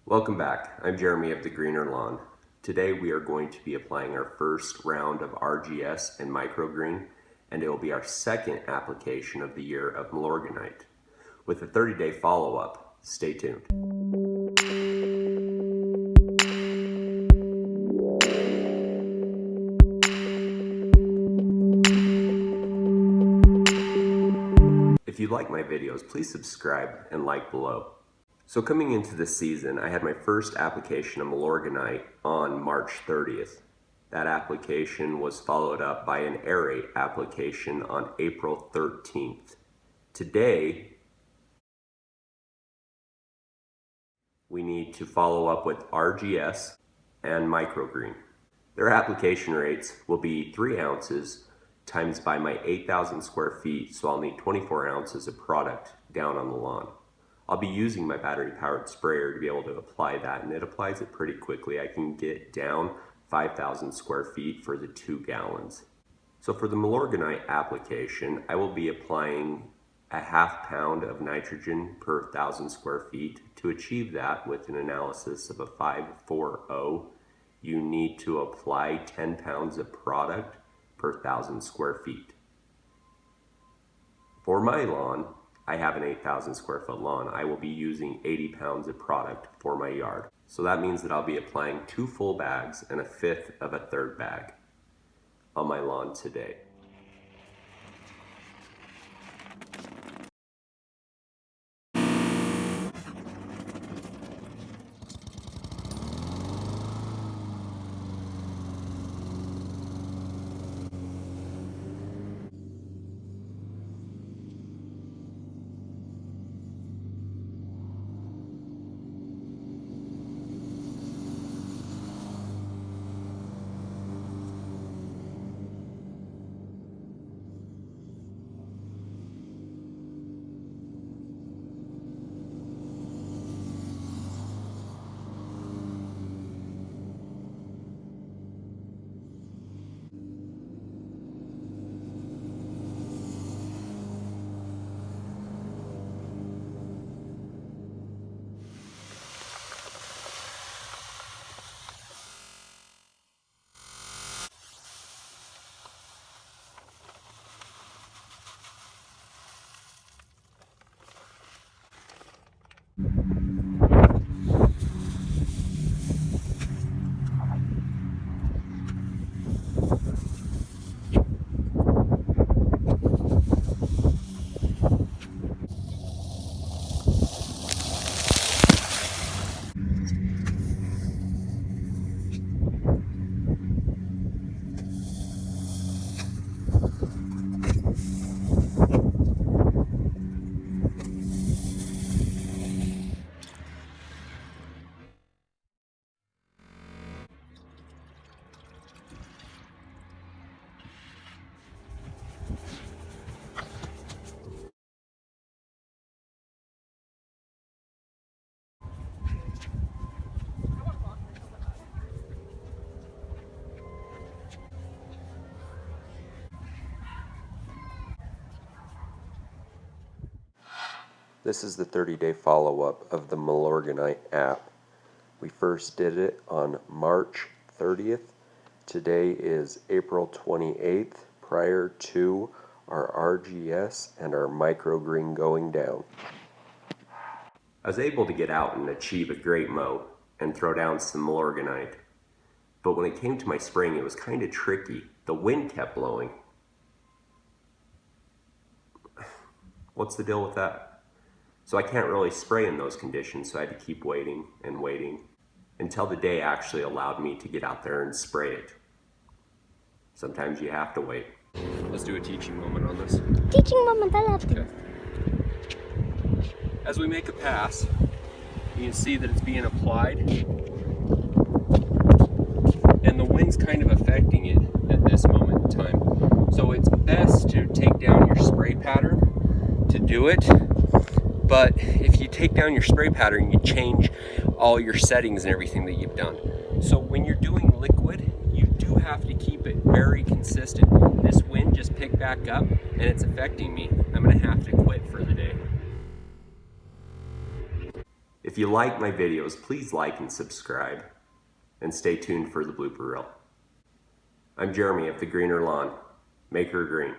Welcome back. I'm Jeremy of The Greener Lawn. Today we are going to be applying our first round of RGS and microgreen, and it will be our second application of the year of Milorganite. With a 30-day follow-up, stay tuned. If you like my videos, please subscribe and like below. So coming into this season, I had my first application of Milorganite on March 30th. That application was followed up by an Air8 application on April 13th. Today, we need to follow up with RGS and microgreen. Their application rates will be 3 ounces times by my 8,000 square feet, so I'll need 24 ounces of product down on the lawn. I'll be using my battery-powered sprayer to be able to apply that, and it applies it pretty quickly. I can get down 5,000 square feet for the 2 gallons. So for the Milorganite application, I will be applying a ½ pound of nitrogen per 1,000 square feet. To achieve that with an analysis of a 5-4-0, you need to apply 10 pounds of product per 1,000 square feet. For my lawn, I have an 8,000 square foot lawn. I will be using 80 pounds of product for my yard. So that means that I'll be applying 2 full bags and 1/5 of a 1/3 bag on my lawn today. This is the 30-day follow-up of the Milorganite app. We first did it on March 30th. Today is April 28th, prior to our RGS and our microgreen going down. I was able to get out and achieve a great mow and throw down some Milorganite. But when it came to my spraying, it was kind of tricky. The wind kept blowing. What's the deal with that? So I can't really spray in those conditions, so I had to keep waiting and waiting until the day actually allowed me to get out there and spray it. Sometimes you have to wait. Let's do a teaching moment on this. Teaching moment, I love it. Okay. As we make a pass, you can see that it's being applied, and the wind's kind of affecting it at this moment in time. So it's best to take down your spray pattern to do it. But if you take down your spray pattern, you change all your settings and everything that you've done. So when you're doing liquid, you do have to keep it very consistent. This wind just picked back up and it's affecting me. I'm gonna have to quit for the day. If you like my videos, please like and subscribe, and stay tuned for the blooper reel. I'm Jeremy of The Greener Lawn. Make her green.